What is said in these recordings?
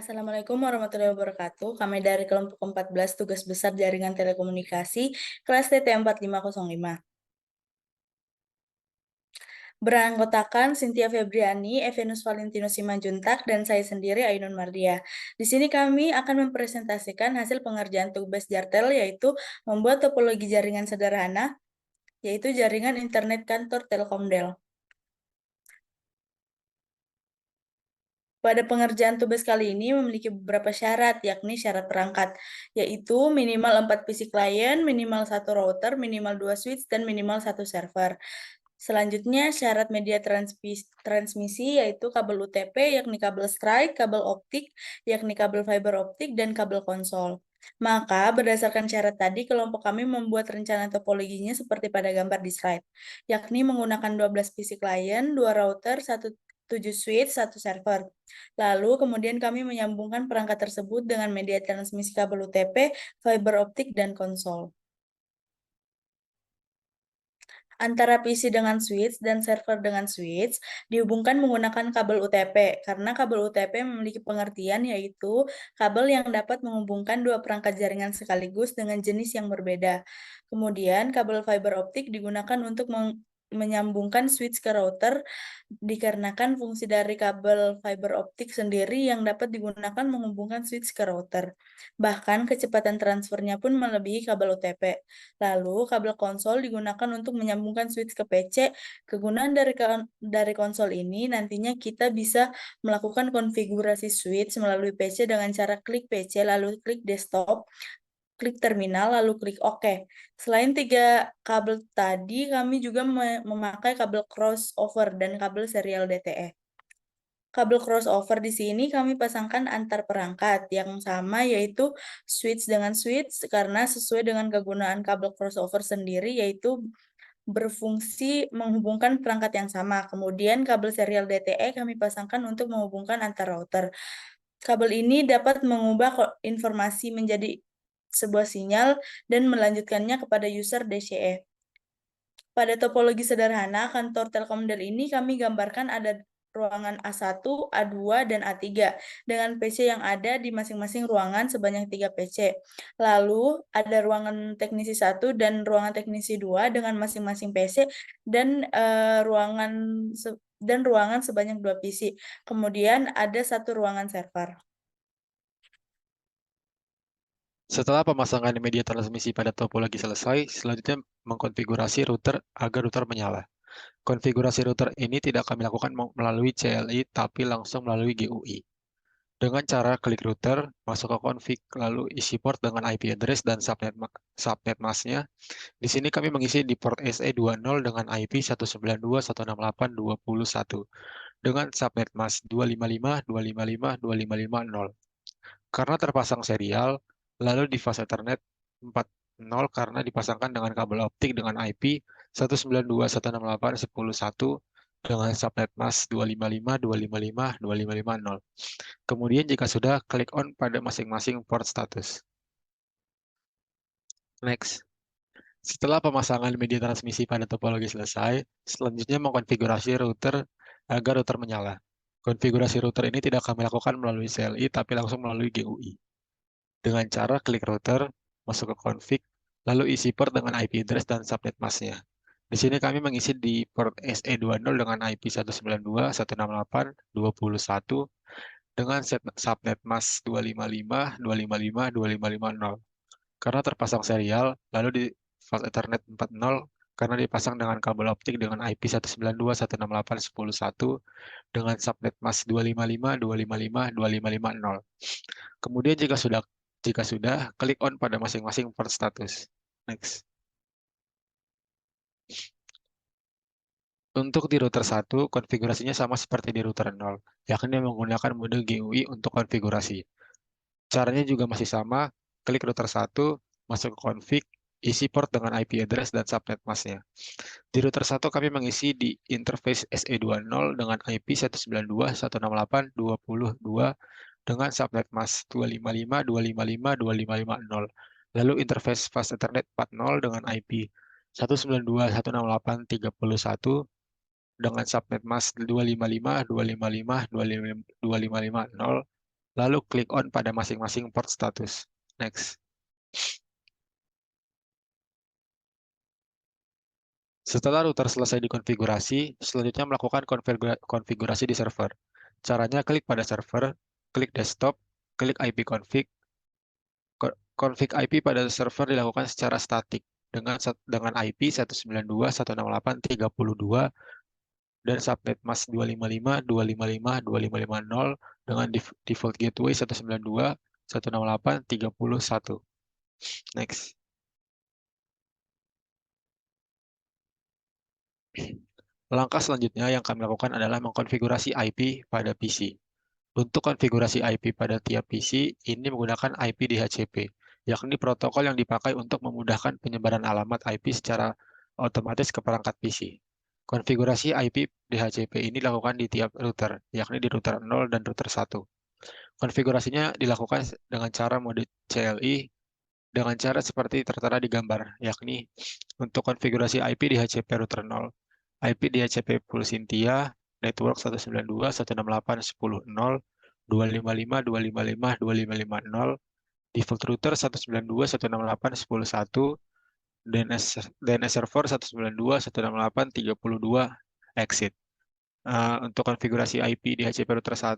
Assalamualaikum warahmatullahi wabarakatuh. Kami dari kelompok 14 tugas besar jaringan telekomunikasi kelas TT 4505. Beranggotakan Cynthia Febriani, Evenus Valentinus Simanjuntak, dan saya sendiri Ainun Mardia. Di sini kami akan mempresentasikan hasil pengerjaan tugas Jartel, yaitu membuat topologi jaringan sederhana, yaitu jaringan internet kantor Telkomdel. Pada pengerjaan tugas kali ini memiliki beberapa syarat, yakni syarat perangkat, yaitu minimal 4 PC client, minimal 1 router, minimal 2 switch, dan minimal 1 server. Selanjutnya, syarat media transmisi yaitu kabel UTP, yakni kabel strike, kabel optik, yakni kabel fiber optik, dan kabel konsol. Maka, berdasarkan syarat tadi, kelompok kami membuat rencana topologinya seperti pada gambar di slide, yakni menggunakan 12 PC client, 2 router, 7 switch, 1 server. Lalu, kemudian kami menyambungkan perangkat tersebut dengan media transmisi kabel UTP, fiber optik, dan konsol. Antara PC dengan switch dan server dengan switch dihubungkan menggunakan kabel UTP, karena kabel UTP memiliki pengertian yaitu kabel yang dapat menghubungkan dua perangkat jaringan sekaligus dengan jenis yang berbeda. Kemudian, kabel fiber optik digunakan untuk menyambungkan switch ke router, dikarenakan fungsi dari kabel fiber optik sendiri yang dapat digunakan menghubungkan switch ke router. Bahkan, kecepatan transfernya pun melebihi kabel UTP. Lalu, kabel konsol digunakan untuk menyambungkan switch ke PC. Kegunaan dari konsol ini nantinya kita bisa melakukan konfigurasi switch melalui PC dengan cara klik PC, lalu klik desktop, klik terminal, lalu klik OK. Selain 3 kabel tadi, kami juga memakai kabel crossover dan kabel serial DTE. Kabel crossover di sini kami pasangkan antar perangkat yang sama, yaitu switch dengan switch, karena sesuai dengan kegunaan kabel crossover sendiri, yaitu berfungsi menghubungkan perangkat yang sama. Kemudian kabel serial DTE kami pasangkan untuk menghubungkan antar router. Kabel ini dapat mengubah informasi menjadi sebuah sinyal dan melanjutkannya kepada user DCE. Pada topologi sederhana kantor Telkomdel ini kami gambarkan ada ruangan A1, A2, dan A3 dengan PC yang ada di masing-masing ruangan sebanyak 3 PC. Lalu ada ruangan teknisi 1 dan ruangan teknisi 2 dengan masing-masing PC dan ruangan sebanyak 2 PC. Kemudian ada satu ruangan server. Setelah pemasangan media transmisi pada topologi selesai, selanjutnya mengkonfigurasi router agar router menyala. Konfigurasi router ini tidak kami lakukan melalui CLI, tapi langsung melalui GUI. Dengan cara klik router, masuk ke config, lalu isi port dengan IP address dan subnet masknya. Di sini kami mengisi di port SE20 dengan IP 192.168.20.1 dengan subnet mask 255.255.255.0. Karena terpasang serial, lalu di fase Ethernet 4.0 karena dipasangkan dengan kabel optik dengan IP 192.168.10.1 dengan subnet mask 255.255.255.0. Kemudian jika sudah, klik on pada masing-masing port status. Next. Setelah pemasangan media transmisi pada topologi selesai, selanjutnya mengkonfigurasi router agar router menyala. Konfigurasi router ini tidak kami lakukan melalui CLI, tapi langsung melalui GUI. Dengan cara klik router, masuk ke config, lalu isi port dengan IP address dan subnet masknya. Di sini kami mengisi di port SE20 dengan IP 192.168.20.1 dengan subnet mask 255.255.255.0. Karena terpasang serial, lalu di fase Ethernet 4.0 karena dipasang dengan kabel optik dengan IP 192.168.10.1 dengan subnet mask 255.255.255.0. Kemudian jika sudah, klik on pada masing-masing port status. Next. Untuk di router 1, konfigurasinya sama seperti di router 0, yakni menggunakan mode GUI untuk konfigurasi. Caranya juga masih sama, klik router 1, masuk ke config, isi port dengan IP address dan subnet masknya. Di router 1 kami mengisi di interface SE20 dengan IP 192.168.20.2 dengan subnet mask 255.255.255.0. Lalu interface fast Ethernet 4.0 dengan IP 192.168.30.1 dengan subnet mask 255.255.255.0 lalu klik on pada masing-masing port status. Next. Setelah router selesai dikonfigurasi, selanjutnya melakukan konfigurasi di server. Caranya klik pada server, klik desktop, klik ipconfig. Config IP pada server dilakukan secara statik dengan IP 192.168.32 dan subnet mask 255.255.255.0 dengan default gateway 192.168.31. Next. Langkah selanjutnya yang kami lakukan adalah mengkonfigurasi IP pada PC. Untuk konfigurasi IP pada tiap PC, ini menggunakan IP DHCP, yakni protokol yang dipakai untuk memudahkan penyebaran alamat IP secara otomatis ke perangkat PC. Konfigurasi IP DHCP ini dilakukan di tiap router, yakni di router 0 dan router 1. Konfigurasinya dilakukan dengan cara mode CLI dengan cara seperti tertera di gambar, yakni untuk konfigurasi IP DHCP router 0, IP DHCP full Cynthia, network 192.168.10.0, 255.255.255.0, default router 192.168.10.1, DNS server 192.168.32 exit. Untuk konfigurasi IP DHCP router 1,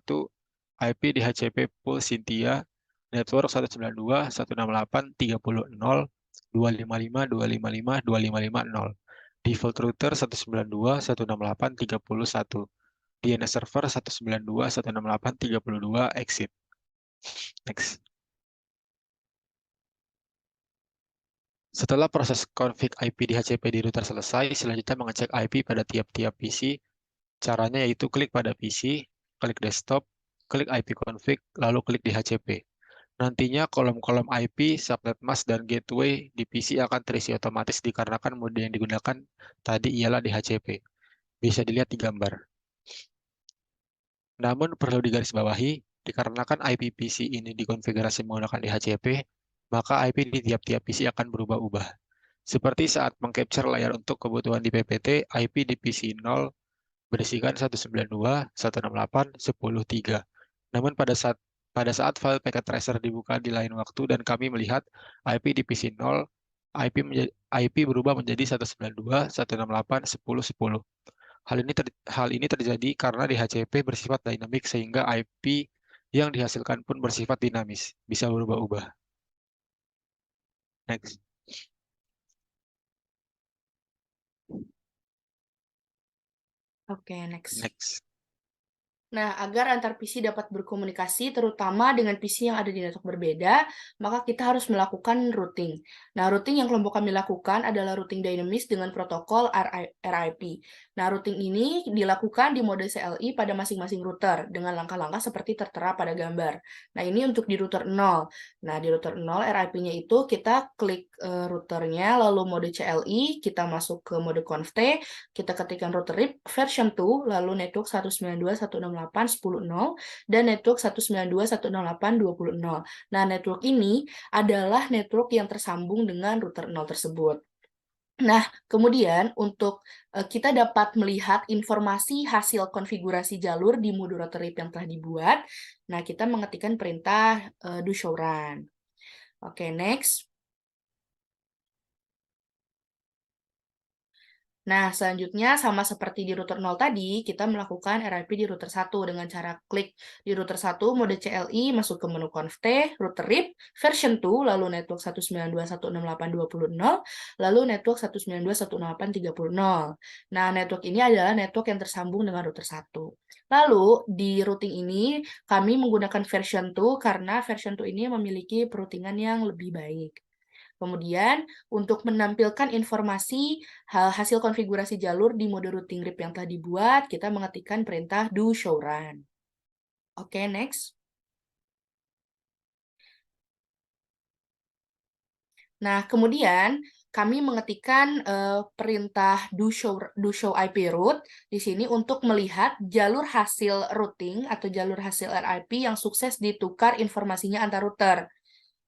IP DHCP full Cynthia, network 192.168.30.0, 255.255.255.0. Default router 192.168.31. DNS server 192.168.32 exit. Next. Setelah proses config IP DHCP di router selesai, selanjutnya mengecek IP pada tiap-tiap PC. Caranya yaitu klik pada PC, klik desktop, klik ipconfig, lalu klik DHCP. Nantinya kolom-kolom IP, subnet mask, dan gateway di PC akan terisi otomatis dikarenakan mode yang digunakan tadi ialah DHCP. Bisa dilihat di gambar. Namun perlu digarisbawahi, dikarenakan IP PC ini dikonfigurasi menggunakan DHCP, maka IP di tiap-tiap PC akan berubah-ubah. Seperti saat mengcapture layar untuk kebutuhan di PPT, IP di PC 0 berisikan 192.168.10.3. Namun pada saat file packet tracer dibuka di lain waktu dan kami melihat IP di PC 0, IP berubah menjadi 192.168.10.10. Hal ini terjadi karena DHCP bersifat dinamik sehingga IP yang dihasilkan pun bersifat dinamis, bisa berubah-ubah. Next. Oke, next. Next. Nah, agar antar PC dapat berkomunikasi, terutama dengan PC yang ada di network berbeda, maka kita harus melakukan routing. Nah, routing yang kelompok kami lakukan adalah routing dinamis dengan protokol RIP. Nah, routing ini dilakukan di mode CLI pada masing-masing router dengan langkah-langkah seperti tertera pada gambar. Nah, ini untuk di router 0. Nah, di router 0 RIP-nya itu kita klik routernya, lalu mode CLI, kita masuk ke mode conft, kita ketikkan router RIP version 2, lalu network 192.168.10.0 dan network 192.168.20.0. Nah, network ini adalah network yang tersambung dengan router 0 tersebut. Nah, kemudian untuk kita dapat melihat informasi hasil konfigurasi jalur di mode router RIP yang telah dibuat, nah kita mengetikkan perintah do show run. Oke, next. Nah, selanjutnya sama seperti di router 0 tadi, kita melakukan RIP di router 1 dengan cara klik di router 1 mode CLI, masuk ke menu conft, router RIP, version 2, lalu network 192.168.20.0, lalu network 192.168.30.0. Nah, network ini adalah network yang tersambung dengan router 1. Lalu, di routing ini, kami menggunakan version 2 karena version 2 ini memiliki peroutingan yang lebih baik. Kemudian, untuk menampilkan informasi hasil konfigurasi jalur di mode routing RIP yang telah dibuat, kita mengetikkan perintah do show run. Oke, next. Nah, kemudian kami mengetikkan perintah do show IP route di sini untuk melihat jalur hasil routing atau jalur hasil RIP yang sukses ditukar informasinya antar router.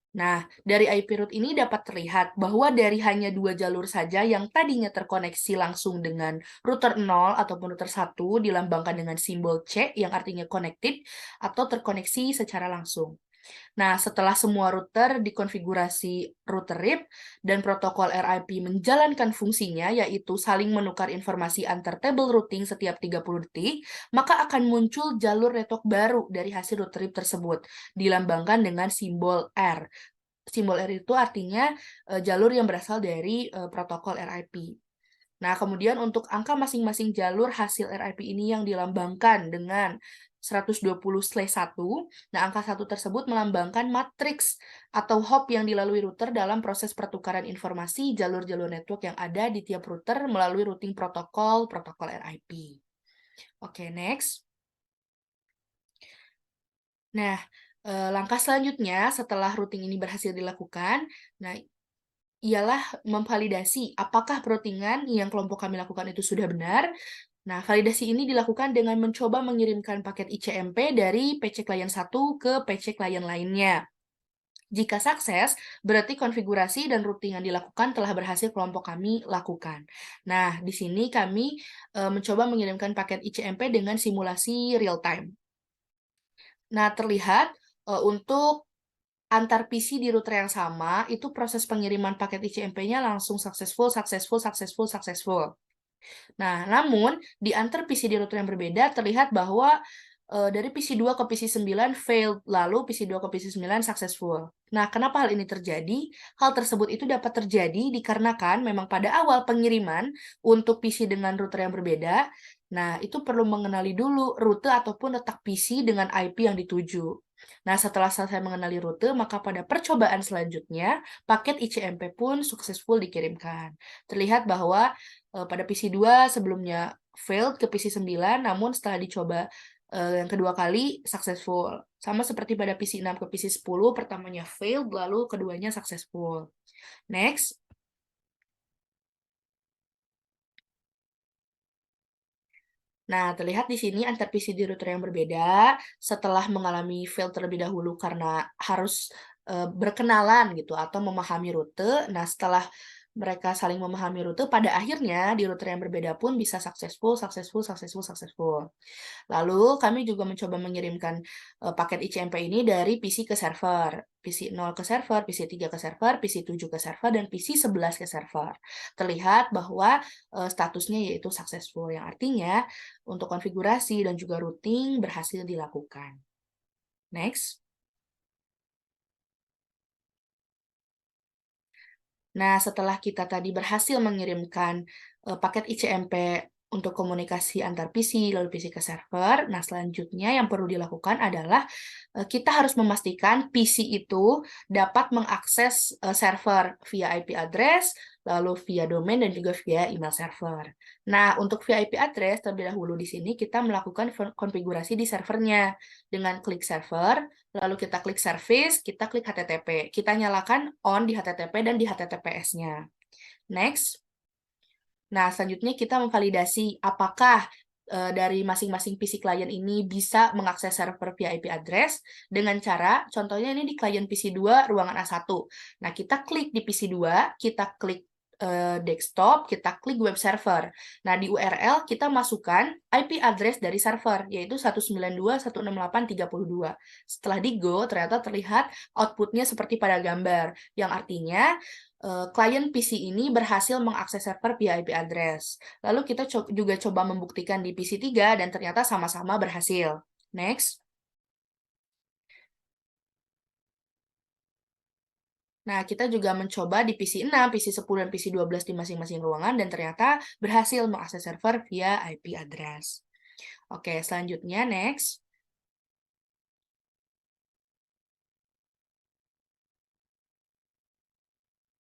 Nah, dari IP route ini dapat terlihat bahwa dari hanya 2 jalur saja yang tadinya terkoneksi langsung dengan router 0 ataupun router 1 dilambangkan dengan simbol C yang artinya connected atau terkoneksi secara langsung. Nah, setelah semua router dikonfigurasi router RIP dan protokol RIP menjalankan fungsinya, yaitu saling menukar informasi antar table routing setiap 30 detik, maka akan muncul jalur network baru dari hasil router RIP tersebut, dilambangkan dengan simbol R. Simbol R itu artinya jalur yang berasal dari protokol RIP. Nah, kemudian untuk angka masing-masing jalur hasil RIP ini yang dilambangkan dengan 120/1, nah angka 1 tersebut melambangkan matriks atau hop yang dilalui router dalam proses pertukaran informasi jalur-jalur network yang ada di tiap router melalui routing protokol RIP. Oke, next. Nah, langkah selanjutnya setelah routing ini berhasil dilakukan, nah ialah memvalidasi apakah routingan yang kelompok kami lakukan itu sudah benar. Nah, validasi ini dilakukan dengan mencoba mengirimkan paket ICMP dari PC klien 1 ke PC klien lainnya. Jika sukses, berarti konfigurasi dan routing yang dilakukan telah berhasil kelompok kami lakukan. Nah, di sini kami mencoba mengirimkan paket ICMP dengan simulasi real time. Nah, terlihat untuk antar PC di router yang sama, itu proses pengiriman paket ICMP-nya langsung successful. Nah, namun di antar PC di router yang berbeda terlihat bahwa dari PC 2 ke PC 9 failed, lalu PC 2 ke PC 9 successful. Nah, kenapa hal ini terjadi? Hal tersebut itu dapat terjadi dikarenakan memang pada awal pengiriman untuk PC dengan router yang berbeda, nah itu perlu mengenali dulu rute ataupun letak PC dengan IP yang dituju. Nah, setelah selesai mengenali rute, maka pada percobaan selanjutnya, paket ICMP pun successful dikirimkan. Terlihat bahwa pada PC 2 sebelumnya failed ke PC 9, namun setelah dicoba yang kedua kali successful. Sama seperti pada PC 6 ke PC 10, pertamanya failed, lalu keduanya successful. Next. Nah, terlihat di sini antar PC di router yang berbeda setelah mengalami fail terlebih dahulu karena harus berkenalan gitu atau memahami rute. Nah, setelah mereka saling memahami rute, pada akhirnya di router yang berbeda pun bisa successful. Lalu kami juga mencoba mengirimkan paket ICMP ini dari PC ke server, PC 0 ke server, PC 3 ke server, PC 7 ke server, dan PC 11 ke server. Terlihat bahwa statusnya yaitu successful, yang artinya untuk konfigurasi dan juga routing berhasil dilakukan. Next. Nah, setelah kita tadi berhasil mengirimkan paket ICMP untuk komunikasi antar PC, lalu PC ke server, nah selanjutnya yang perlu dilakukan adalah kita harus memastikan PC itu dapat mengakses server via IP address, lalu via domain, dan juga via email server. Nah, untuk via IP address, terlebih dahulu di sini kita melakukan konfigurasi di servernya dengan klik server, lalu kita klik service, kita klik HTTP. Kita nyalakan on di HTTP dan di HTTPS-nya. Next. Nah, selanjutnya kita memvalidasi apakah dari masing-masing PC klien ini bisa mengakses server via IP address dengan cara, contohnya ini di klien PC 2, ruangan A1. Nah, kita klik di PC 2, kita klik desktop, kita klik web server. Nah, di URL kita masukkan IP address dari server, yaitu 192.168.32. Setelah di go, ternyata terlihat outputnya seperti pada gambar, yang artinya klien PC ini berhasil mengakses server via IP address. Lalu kita juga coba membuktikan di PC 3 dan ternyata sama-sama berhasil. Next. Nah, kita juga mencoba di PC 6, PC 10, dan PC 12 di masing-masing ruangan dan ternyata berhasil mengakses server via IP address. Oke, selanjutnya next.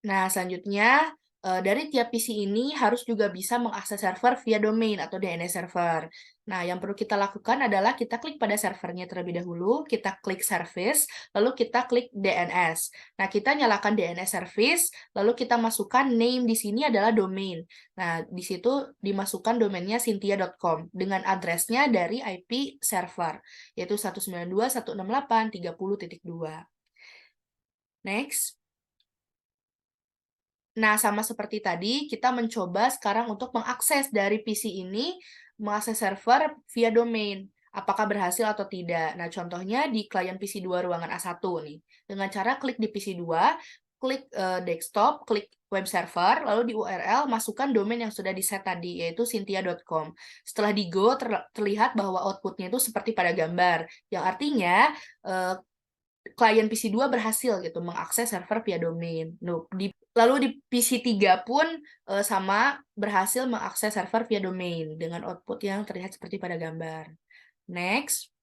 Nah, selanjutnya dari tiap PC ini harus juga bisa mengakses server via domain atau DNS server. Nah, yang perlu kita lakukan adalah kita klik pada servernya terlebih dahulu, kita klik service, lalu kita klik DNS. Nah, kita nyalakan DNS service, lalu kita masukkan name di sini adalah domain. Nah, di situ dimasukkan domainnya cynthia.com dengan addressnya dari IP server, yaitu 192.168.30.2. Next. Nah, sama seperti tadi, kita mencoba sekarang untuk mengakses dari PC ini, mengakses server via domain. Apakah berhasil atau tidak? Nah, contohnya di klien PC 2 ruangan A1 nih. Dengan cara klik di PC 2, klik desktop, klik web server, lalu di URL masukkan domain yang sudah di-set tadi, yaitu cynthia.com. Setelah di-go, terlihat bahwa outputnya itu seperti pada gambar, yang artinya klien PC 2 berhasil gitu mengakses server via domain. Lalu di PC 3 pun sama berhasil mengakses server via domain dengan output yang terlihat seperti pada gambar. Next.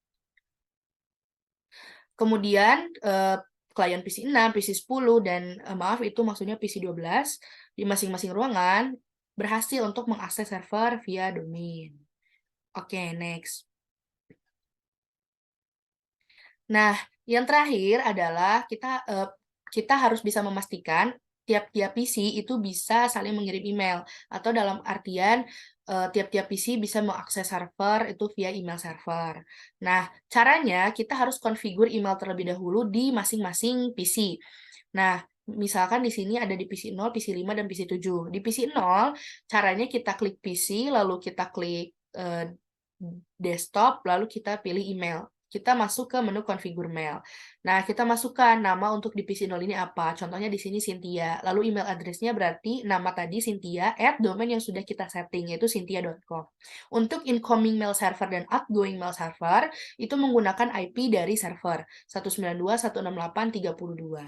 Kemudian klien PC 6, PC 10, dan maaf itu maksudnya PC 12 di masing-masing ruangan berhasil untuk mengakses server via domain. Oke, next. Nah, yang terakhir adalah kita harus bisa memastikan tiap-tiap PC itu bisa saling mengirim email, atau dalam artian tiap-tiap PC bisa mengakses server itu via email server. Nah, caranya kita harus konfigur email terlebih dahulu di masing-masing PC. Nah, misalkan di sini ada di PC 0, PC 5, dan PC 7. Di PC 0, caranya kita klik PC, lalu kita klik desktop, lalu kita pilih email. Kita masuk ke menu configure mail. Nah, kita masukkan nama untuk di PC 0 ini apa. Contohnya di sini Cynthia. Lalu email address-nya berarti nama tadi Cynthia @ domain yang sudah kita setting, yaitu cynthia.com. Untuk incoming mail server dan outgoing mail server, itu menggunakan IP dari server 192.168.32.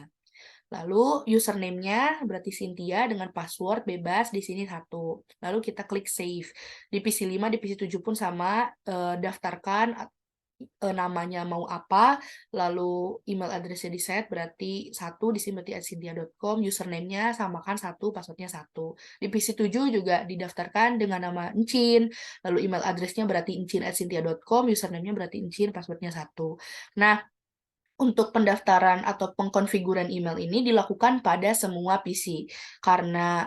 Lalu username-nya berarti Cynthia dengan password bebas di sini 1. Lalu kita klik save. Di PC 5, di PC 7 pun sama, daftarkan namanya mau apa, lalu email address-nya di set berarti 1, di sini berarti @cynthia.com, username-nya samakan 1, password-nya 1. Di PC 7 juga didaftarkan dengan nama Encin, lalu email address-nya berarti encin@cynthia.com, username-nya berarti Encin, password-nya 1. Nah, untuk pendaftaran atau pengkonfiguran email ini dilakukan pada semua PC. Karena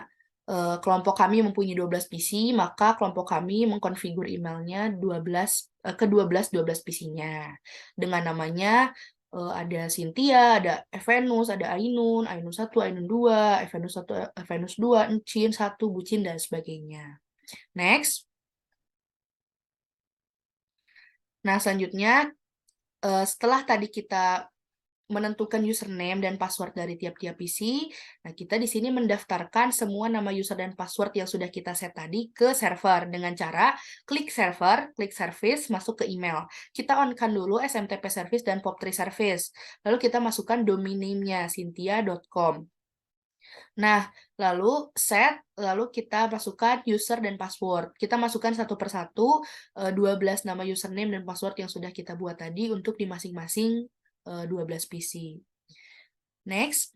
kelompok kami mempunyai 12 PC, maka kelompok kami mengkonfigur emailnya ke 12 PC-nya. Dengan namanya ada Cynthia, ada Evenus, ada Ainun, Ainun 1, Ainun 2, Evenus 1, Evenus 2, Encin 1, Bucin, dan sebagainya. Next. Nah, selanjutnya setelah tadi kita menentukan username dan password dari tiap-tiap PC, nah kita di sini mendaftarkan semua nama user dan password yang sudah kita set tadi ke server dengan cara klik server, klik service, masuk ke email. Kita on-kan dulu SMTP service dan POP3 service. Lalu kita masukkan domain name-nya cynthia.com. Nah, lalu lalu kita masukkan user dan password. Kita masukkan satu persatu 12 nama username dan password yang sudah kita buat tadi untuk di masing-masing 12 PC. Next.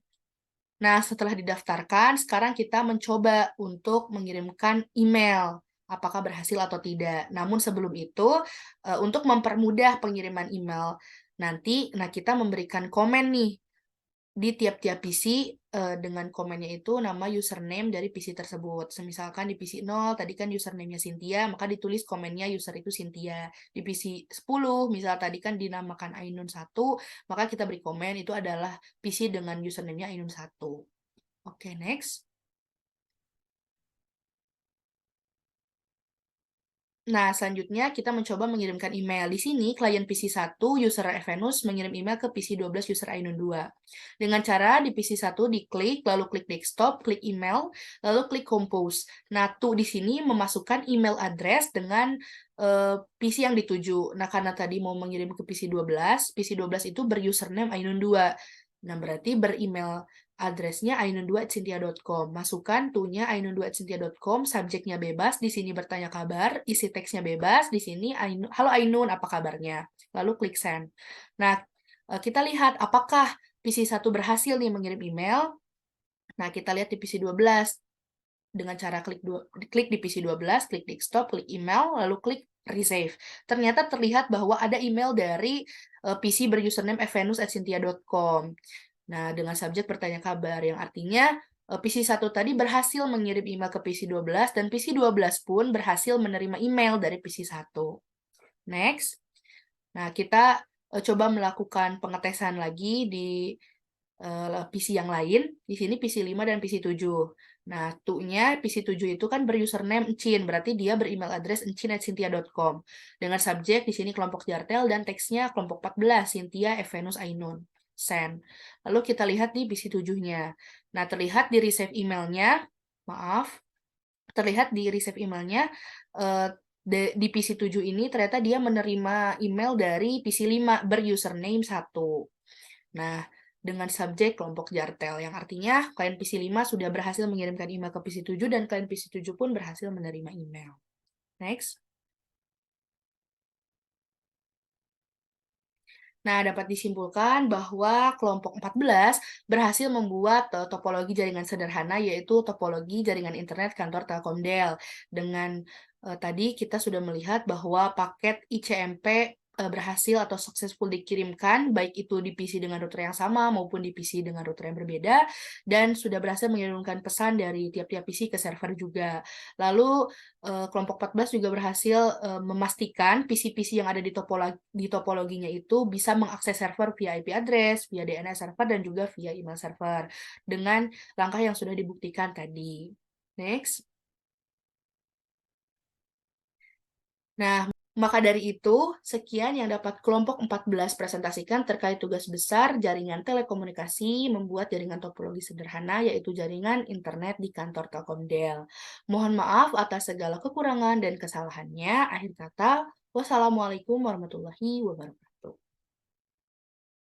Nah, setelah didaftarkan, sekarang kita mencoba untuk mengirimkan email. Apakah berhasil atau tidak. Namun sebelum itu, untuk mempermudah pengiriman email, nah kita memberikan komen nih di tiap-tiap PC dengan komennya itu nama username dari PC tersebut. Misalkan di PC 0, tadi kan username-nya Cynthia, maka ditulis komennya user itu Cynthia. Di PC 10, misal tadi kan dinamakan Ainun 1, maka kita beri komen itu adalah PC dengan username-nya Ainun 1. Oke, next. Nah, selanjutnya kita mencoba mengirimkan email. Di sini, klien PC 1, user Evenus, mengirim email ke PC 12, user Ainun 2. Dengan cara di PC 1 diklik, lalu klik desktop, klik email, lalu klik compose. Nah, di sini memasukkan email address dengan PC yang dituju. Nah, karena tadi mau mengirim ke PC 12 itu berusername Ainun 2. Nah, berarti beremail address-nya ainun2@cynthia.com. Masukkan to-nya ainun2@cynthia.com, subjeknya bebas, di sini bertanya kabar, isi teksnya bebas, di sini halo Ainun, apa kabarnya? Lalu klik send. Nah, kita lihat apakah PC 1 berhasil nih mengirim email. Nah, kita lihat di PC 12 dengan cara klik di PC 12, klik desktop, klik email, lalu klik resave. Ternyata terlihat bahwa ada email dari PC berusername evenus@cynthia.com. Nah, dengan subjek bertanya kabar, yang artinya PC 1 tadi berhasil mengirim email ke PC 12, dan PC 12 pun berhasil menerima email dari PC 1. Next. Nah, kita coba melakukan pengetesan lagi di PC yang lain, di sini PC 5 dan PC 7. Nah, tuh-nya PC 7 itu kan berusername Encin, berarti dia beremail address encin@cynthia.com. Dengan subjek di sini kelompok Jartel dan teksnya kelompok 14, Cynthia Evenus Ainun. Send. Lalu kita lihat di PC 7-nya. Nah, terlihat di receive emailnya, maaf, terlihat di receive emailnya, di PC 7 ini ternyata dia menerima email dari PC 5 berusername 1. Nah, dengan subjek kelompok Jartel, yang artinya klien PC 5 sudah berhasil mengirimkan email ke PC 7 dan klien PC 7 pun berhasil menerima email. Next. Nah, dapat disimpulkan bahwa kelompok 14 berhasil membuat topologi jaringan sederhana, yaitu topologi jaringan internet kantor Telkomsel. Dengan tadi kita sudah melihat bahwa paket ICMP berhasil atau successful dikirimkan, baik itu di PC dengan router yang sama maupun di PC dengan router yang berbeda, dan sudah berhasil mengirimkan pesan dari tiap-tiap PC ke server juga. Lalu kelompok 14 juga berhasil memastikan PC-PC yang ada di topologinya itu bisa mengakses server via IP address, via DNS server, dan juga via email server dengan langkah yang sudah dibuktikan tadi. Next. Nah, maka dari itu, sekian yang dapat kelompok 14 presentasikan terkait tugas besar jaringan telekomunikasi membuat jaringan topologi sederhana, yaitu jaringan internet di kantor Telkomsel. Mohon maaf atas segala kekurangan dan kesalahannya. Akhir kata, wassalamualaikum warahmatullahi wabarakatuh.